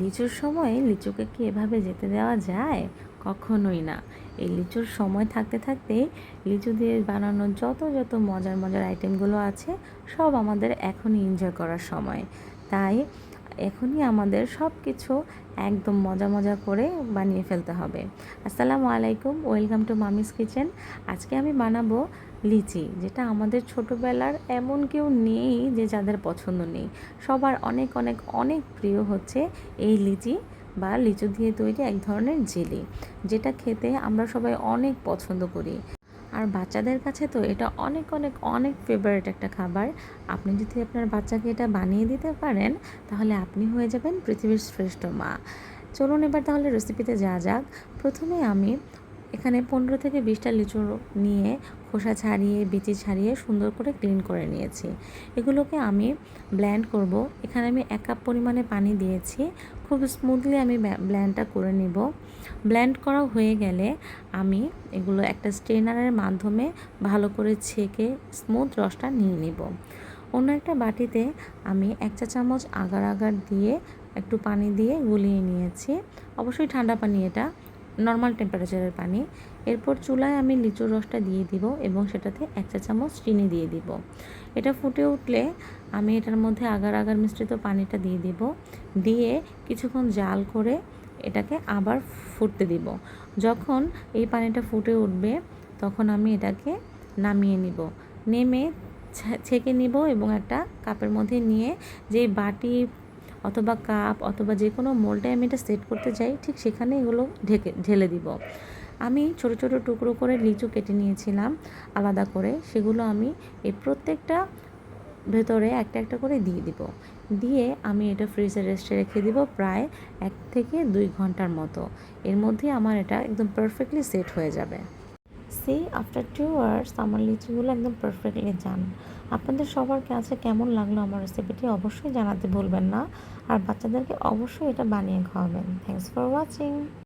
লিচুর সময় লিচুকে কি এভাবে যেতে দেওয়া যায়? কখনোই না। এই লিচুর সময় থাকতে থাকতেই লিচু দিয়ে বানানো যত যত মজার মজার আইটেমগুলো আছে সব আমাদের এখনই এনজয় করার সময়। তাই এখনই আমাদের সব কিছু একদম মজা মজা করে বানিয়ে ফেলতে হবে। আসসালামু আলাইকুম, ওয়েলকাম টু মামিস কিচেন। আজকে আমি বানাবো লিচি, যেটা আমাদের ছোটোবেলার এমন কেউ নেই যে যাদের পছন্দ নেই। সবার অনেক অনেক অনেক প্রিয় হচ্ছে এই লিচি বা লিচু দিয়ে তৈরি এক ধরনের জেলি, যেটা খেতে আমরা সবাই অনেক পছন্দ করি। আর বাচ্চাদের কাছে তো এটা অনেক অনেক অনেক ফেভারিট একটা খাবার। আপনি যদি আপনার বাচ্চাকে এটা বানিয়ে দিতে পারেন, তাহলে আপনি হয়ে যাবেন পৃথিবীর শ্রেষ্ঠ মা। চলুন এবার তাহলে রেসিপিতে যাওয়া যাক। প্রথমে আমি এখানে 15 থেকে 20টা লিচু নিয়ে খোসা ছাড়িয়ে বিচি ছাড়িয়ে সুন্দর করে ক্লিন করে নিয়েছি। এগুলোকে আমি ব্লেন্ড করব। এখানে আমি 1 কাপ পরিমাণে পানি দিয়েছি। খুব স্মুথলি আমি ব্লেন্ডটা করে নিব। ব্লেন্ড করা হয়ে গেলে আমি এগুলো একটা স্ট্রেনারের মাধ্যমে ভালো করে ছেঁকে স্মুথ রসটা নিয়ে নিব। অন্য একটা বাটিতে আমি 1 চা চামচ আগার আগার দিয়ে একটু পানি দিয়ে গুলিয়ে নিয়েছি। অবশ্যই ঠান্ডা পানি, এটা নর্মাল টেম্পারেচারের পানি। এরপর চুলায় আমি লিচুর রসটা দিয়ে দিব এবং সেটাতে 1 চা চামচ চিনি দিয়ে দিব। এটা ফুটে উঠলে আমি এটার মধ্যে আগার আগার মিশ্রিত পানিটা দিয়ে দিব। দিয়ে কিছুক্ষণ জাল করে এটাকে আবার ফুটতে দিব। যখন এই পানিটা ফুটে উঠবে তখন আমি এটাকে নামিয়ে নিব। নেমে ছেঁকে নিব এবং একটা কাপের মধ্যে নিয়ে, যেই বাটি অথবা কাপ অথবা যে কোনো মোল্ডে আমি এটা সেট করতে চাই, ঠিক সেখানে এগুলো ঢেলে দিব। আমি ছোট ছোট টুকরো করে লিচু কেটে নিয়েছিলাম আলাদা করে, সেগুলো আমি এই প্রত্যেকটা ভেতরে একটা একটা করে দিয়ে দিব। দিয়ে আমি এটা ফ্রিজে রেস্টে রেখে দিব প্রায় 1 থেকে 2 ঘন্টার মতো। এর মধ্যে আমার এটা একদম পারফেক্টলি সেট হয়ে যাবে। সি আফটার 2 আওয়ার্স আমার লিচিগুলো একদম পারফেক্টলি ডান। আপনাদের সবার কাছে কেমন লাগলো আমার রেসিপিটি অবশ্যই জানাতে ভুলবেন না। আর বাচ্চাদেরকে অবশ্যই এটা বানিয়ে খাওয়াবেন। Thanks for watching.